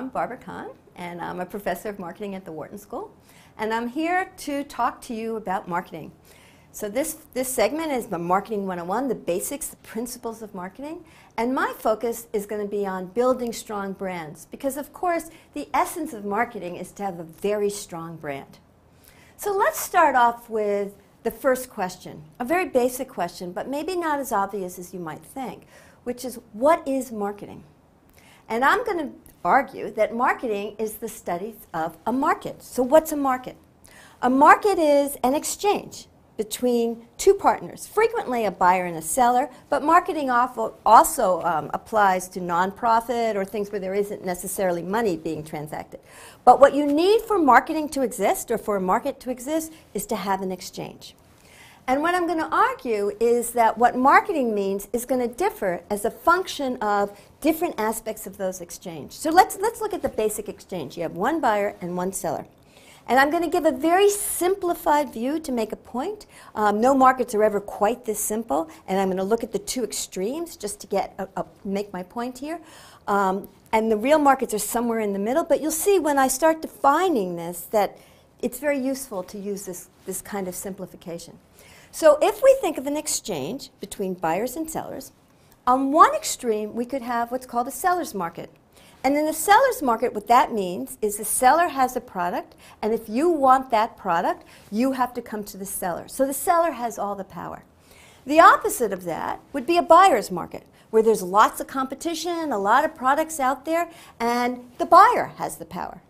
I'm Barbara Kahn, and I'm a professor of marketing at the Wharton School. And I'm here to talk to you about marketing. So this segment is the Marketing 101, the basics, the principles of marketing. And my focus is going to be on building strong brands, because of course the essence of marketing is to have a very strong brand. So let's start off with the first question, a very basic question, but maybe not as obvious as you might think, which is, what is marketing? And I'm going to argue that marketing is the study of a market. So what's a market? A market is an exchange between two partners, frequently a buyer and a seller, but marketing also applies to nonprofit or things where there isn't necessarily money being transacted. But what you need for marketing to exist, or for a market to exist, is to have an exchange. And what I'm going to argue is that what marketing means is going to differ as a function of different aspects of those exchanges. So let's look at the basic exchange. You have one buyer and one seller. And I'm going to give a very simplified view to make a point. No markets are ever quite this simple, and I'm going to look at the two extremes just to make my point here. And the real markets are somewhere in the middle, but you'll see when I start defining this that it's very useful to use this kind of simplification. So if we think of an exchange between buyers and sellers, on one extreme we could have what's called a seller's market. And in the seller's market, what that means is the seller has a product, and if you want that product, you have to come to the seller. So the seller has all the power. The opposite of that would be a buyer's market, where there's lots of competition, a lot of products out there, and the buyer has the power.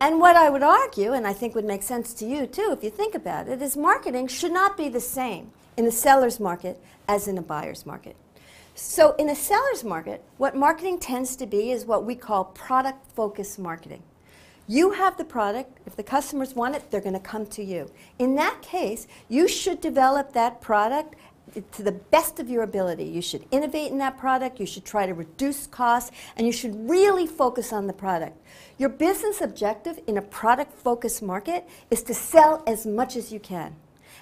And what I would argue, and I think would make sense to you too if you think about it, is marketing should not be the same in a seller's market as in a buyer's market. So in a seller's market, what marketing tends to be is what we call product-focused marketing. You have the product. If the customers want it, they're going to come to you. In that case, you should develop that product to the best of your ability. You should innovate in that product. You should try to reduce costs, and you should really focus on the product. Your business objective in a product-focused market is to sell as much as you can.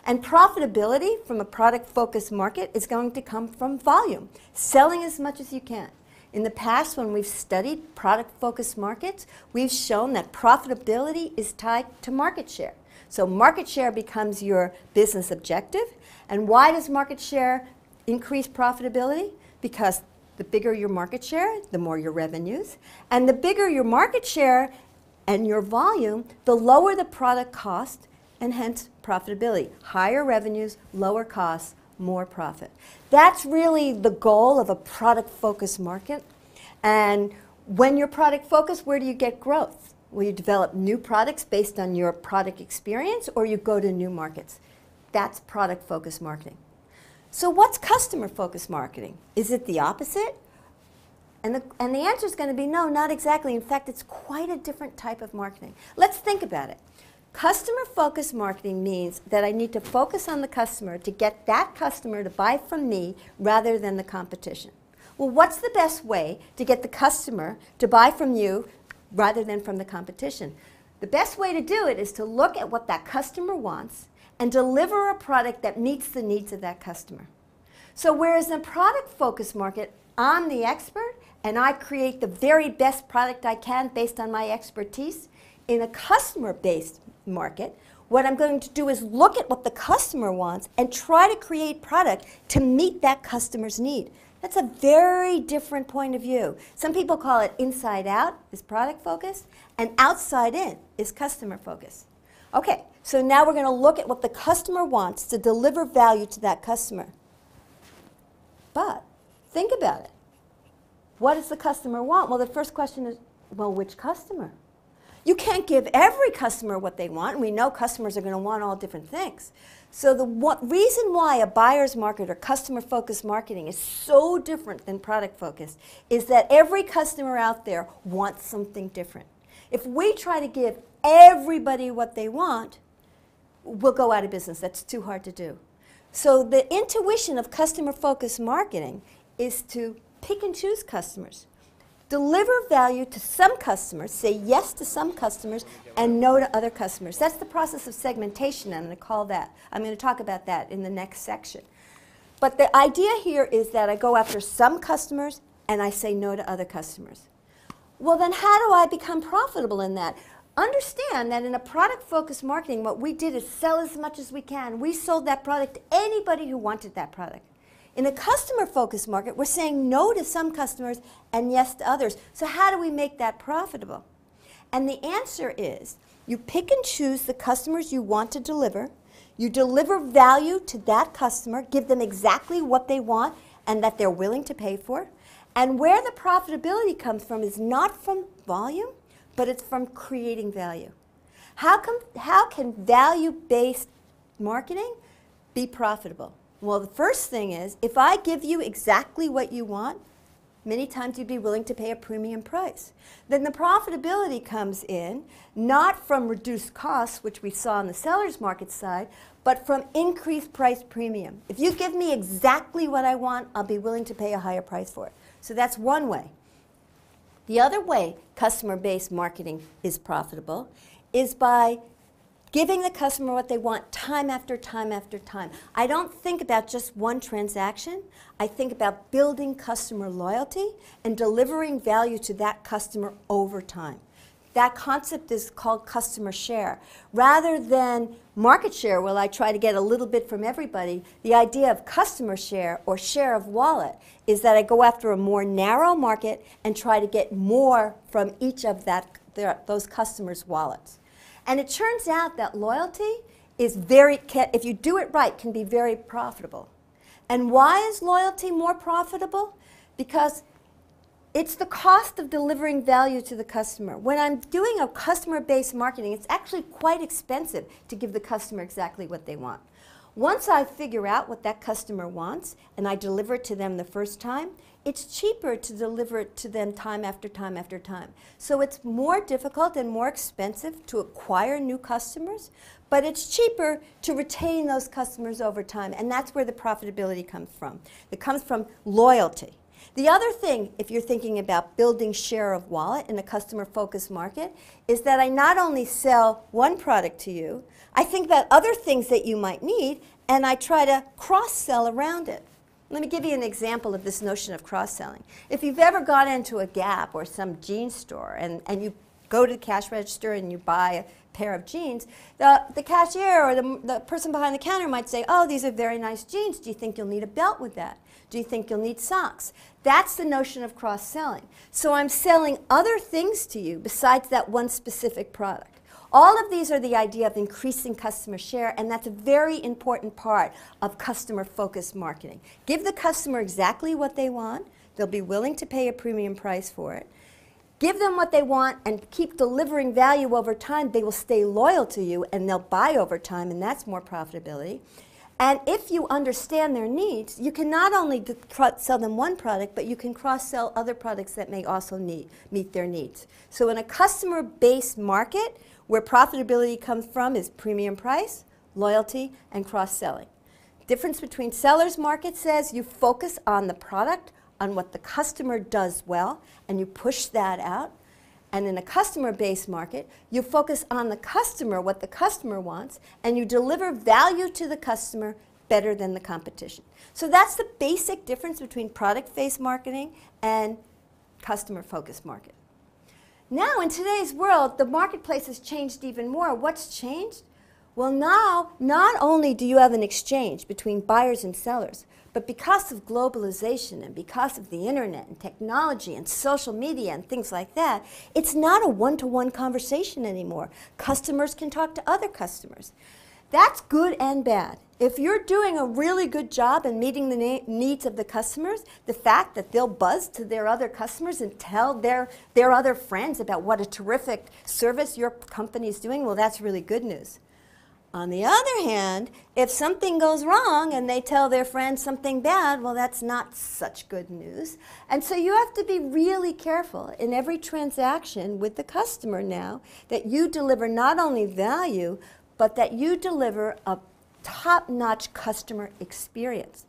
And profitability from a product-focused market is going to come from volume, selling as much as you can. In the past, when we've studied product-focused markets, we've shown that profitability is tied to market share. So market share becomes your business objective. And why does market share increase profitability? Because the bigger your market share, the more your revenues. And the bigger your market share and your volume, the lower the product cost, and hence profitability. Higher revenues, lower costs, more profit. That's really the goal of a product-focused market. And when you're product-focused, where do you get growth? Will you develop new products based on your product experience, or you go to new markets? That's product-focused marketing. So what's customer-focused marketing? Is it the opposite? And the answer is going to be no, not exactly. In fact, it's quite a different type of marketing. Let's think about it. Customer-focused marketing means that I need to focus on the customer to get that customer to buy from me rather than the competition. Well, what's the best way to get the customer to buy from you rather than from the competition? The best way to do it is to look at what that customer wants and deliver a product that meets the needs of that customer. So whereas in a product-focused market, I'm the expert and I create the very best product I can based on my expertise, in a customer-based market, what I'm going to do is look at what the customer wants and try to create product to meet that customer's need. That's a very different point of view. Some people call it inside out is product focused, and outside in is customer focused. Okay, so now we're going to look at what the customer wants to deliver value to that customer. But think about it. What does the customer want? Well, the first question is, well, which customer? You can't give every customer what they want, and we know customers are going to want all different things. So the reason why a buyer's market or customer-focused marketing is so different than product-focused is that every customer out there wants something different. If we try to give everybody what they want, we'll go out of business. That's too hard to do. So the intuition of customer-focused marketing is to pick and choose customers. Deliver value to some customers, say yes to some customers, and no to other customers. That's the process of segmentation, I'm going to talk about that in the next section. But the idea here is that I go after some customers and I say no to other customers. Well, then how do I become profitable in that? Understand that in a product-focused marketing, what we did is sell as much as we can. We sold that product to anybody who wanted that product. In a customer-focused market, we're saying no to some customers and yes to others. So how do we make that profitable? And the answer is you pick and choose the customers you want to deliver. You deliver value to that customer, give them exactly what they want and that they're willing to pay for. And where the profitability comes from is not from volume, but it's from creating value. How can value-based marketing be profitable? Well, the first thing is, if I give you exactly what you want, many times you'd be willing to pay a premium price. Then the profitability comes in, not from reduced costs, which we saw on the seller's market side, but from increased price premium. If you give me exactly what I want, I'll be willing to pay a higher price for it. So that's one way. The other way customer-based marketing is profitable is by giving the customer what they want time after time after time. I don't think about just one transaction. I think about building customer loyalty and delivering value to that customer over time. That concept is called customer share. Rather than market share, where I try to get a little bit from everybody, the idea of customer share or share of wallet is that I go after a more narrow market and try to get more from each of those customers' wallets. And it turns out that loyalty is if you do it right, can be very profitable. And why is loyalty more profitable? Because it's the cost of delivering value to the customer. When I'm doing a customer-based marketing, it's actually quite expensive to give the customer exactly what they want. Once I figure out what that customer wants and I deliver it to them the first time, it's cheaper to deliver it to them time after time after time. So it's more difficult and more expensive to acquire new customers, but it's cheaper to retain those customers over time, and that's where the profitability comes from. It comes from loyalty. The other thing, if you're thinking about building share of wallet in a customer-focused market, is that I not only sell one product to you, I think about other things that you might need, and I try to cross-sell around it. Let me give you an example of this notion of cross-selling. If you've ever gone into a Gap or some jeans store and you go to the cash register and you buy a pair of jeans, the cashier or the person behind the counter might say, oh, these are very nice jeans. Do you think you'll need a belt with that? Do you think you'll need socks? That's the notion of cross-selling. So I'm selling other things to you besides that one specific product. All of these are the idea of increasing customer share, and that's a very important part of customer-focused marketing. Give the customer exactly what they want. They'll be willing to pay a premium price for it. Give them what they want and keep delivering value over time. They will stay loyal to you, and they'll buy over time, and that's more profitability. And if you understand their needs, you can not only sell them one product, but you can cross-sell other products that may also meet their needs. So in a customer-based market, where profitability comes from is premium price, loyalty, and cross-selling. Difference between seller's market says you focus on the product, on what the customer does well, and you push that out. And in a customer-based market, you focus on the customer, what the customer wants, and you deliver value to the customer better than the competition. So that's the basic difference between product-based marketing and customer-focused marketing. Now, in today's world, the marketplace has changed even more. What's changed? Well, now, not only do you have an exchange between buyers and sellers, but because of globalization and because of the internet and technology and social media and things like that, it's not a one-to-one conversation anymore. Customers can talk to other customers. That's good and bad. If you're doing a really good job in meeting the needs of the customers, the fact that they'll buzz to their other customers and tell their other friends about what a terrific service your company is doing, well, that's really good news. On the other hand, if something goes wrong and they tell their friends something bad, well, that's not such good news. And so you have to be really careful in every transaction with the customer now that you deliver not only value, but that you deliver a top-notch customer experience.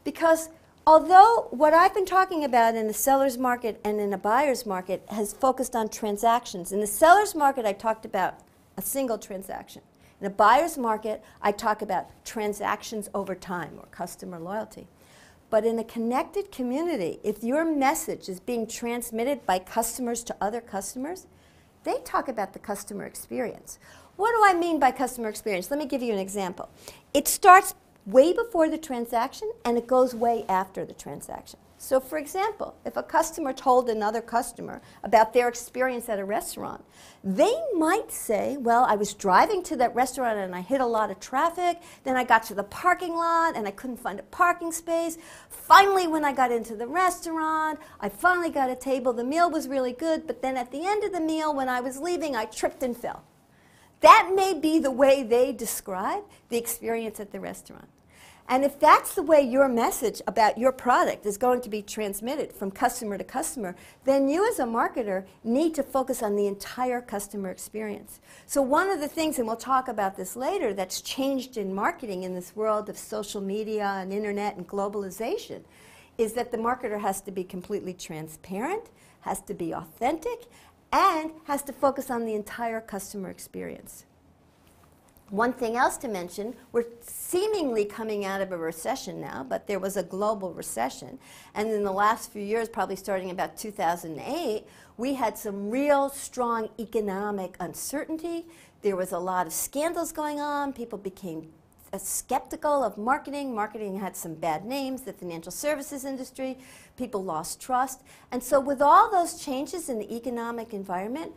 Because although what I've been talking about in the seller's market and in the buyer's market has focused on transactions, in the seller's market I talked about a single transaction. In the buyer's market I talk about transactions over time or customer loyalty. But in a connected community, if your message is being transmitted by customers to other customers, they talk about the customer experience. What do I mean by customer experience? Let me give you an example. It starts way before the transaction and it goes way after the transaction. So for example, if a customer told another customer about their experience at a restaurant, they might say, well, I was driving to that restaurant and I hit a lot of traffic, then I got to the parking lot and I couldn't find a parking space. Finally, when I got into the restaurant, I finally got a table. The meal was really good, but then at the end of the meal, when I was leaving, I tripped and fell. That may be the way they describe the experience at the restaurant. And if that's the way your message about your product is going to be transmitted from customer to customer, then you as a marketer need to focus on the entire customer experience. So one of the things, and we'll talk about this later, that's changed in marketing in this world of social media and internet and globalization is that the marketer has to be completely transparent, has to be authentic, and has to focus on the entire customer experience. One thing else to mention, we're seemingly coming out of a recession now, but there was a global recession. And in the last few years, probably starting about 2008, we had some real strong economic uncertainty. There was a lot of scandals going on. People became skeptical of marketing. Marketing had some bad names, the financial services industry. People lost trust. And so with all those changes in the economic environment,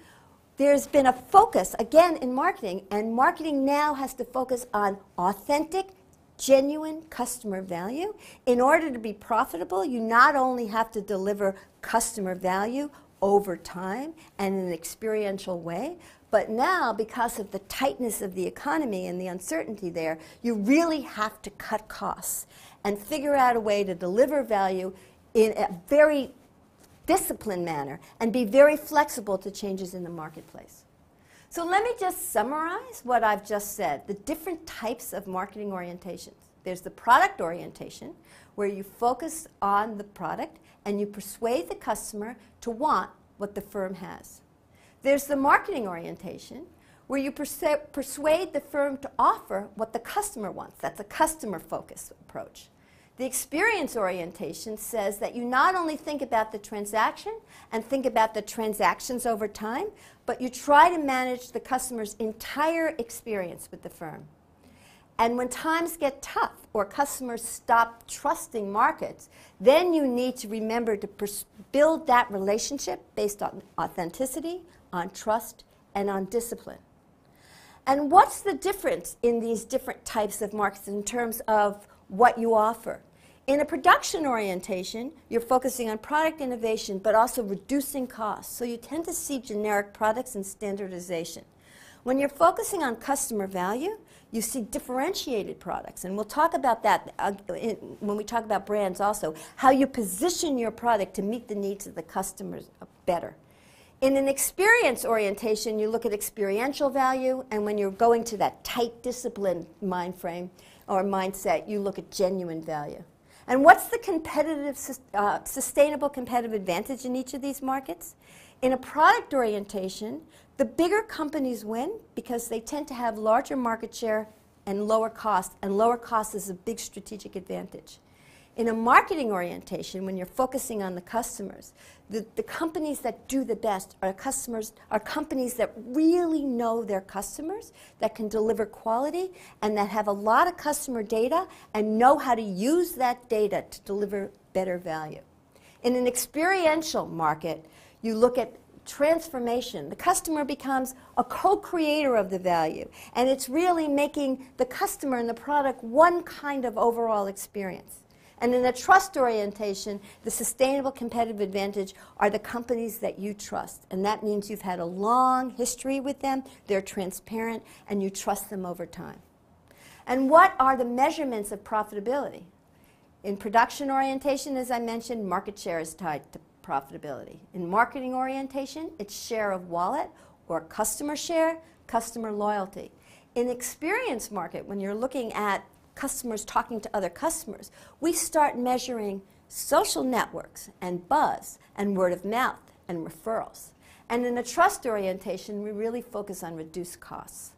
there's been a focus, again, in marketing, and marketing now has to focus on authentic, genuine customer value. In order to be profitable, you not only have to deliver customer value over time and in an experiential way, but now, because of the tightness of the economy and the uncertainty there, you really have to cut costs and figure out a way to deliver value in a very disciplined manner and be very flexible to changes in the marketplace. So let me just summarize what I've just said, the different types of marketing orientations. There's the product orientation, where you focus on the product and you persuade the customer to want what the firm has. There's the marketing orientation, where you persuade the firm to offer what the customer wants. That's a customer-focused approach. The experience orientation says that you not only think about the transaction and think about the transactions over time, but you try to manage the customer's entire experience with the firm. And when times get tough or customers stop trusting markets, then you need to remember to build that relationship based on authenticity, on trust, and on discipline. And what's the difference in these different types of markets in terms of what you offer? In a production orientation, you're focusing on product innovation, but also reducing costs. So you tend to see generic products and standardization. When you're focusing on customer value, you see differentiated products. And we'll talk about that when we talk about brands also, how you position your product to meet the needs of the customers better. In an experience orientation, you look at experiential value, and when you're going to that tight discipline mind frame or mindset, you look at genuine value. And what's the competitive, sustainable competitive advantage in each of these markets? In a product orientation, the bigger companies win because they tend to have larger market share and lower cost is a big strategic advantage. In a marketing orientation, when you're focusing on the customers, the companies that do the best are companies that really know their customers, that can deliver quality, and that have a lot of customer data and know how to use that data to deliver better value. In an experiential market, you look at transformation. The customer becomes a co-creator of the value, and it's really making the customer and the product one kind of overall experience. And in a trust orientation, the sustainable competitive advantage are the companies that you trust. And that means you've had a long history with them, they're transparent, and you trust them over time. And what are the measurements of profitability? In production orientation, as I mentioned, market share is tied to profitability. In marketing orientation, it's share of wallet or customer share, customer loyalty. In experience market, when you're looking at customers talking to other customers, we start measuring social networks and buzz and word of mouth and referrals. And in a trust orientation, we really focus on reduced costs.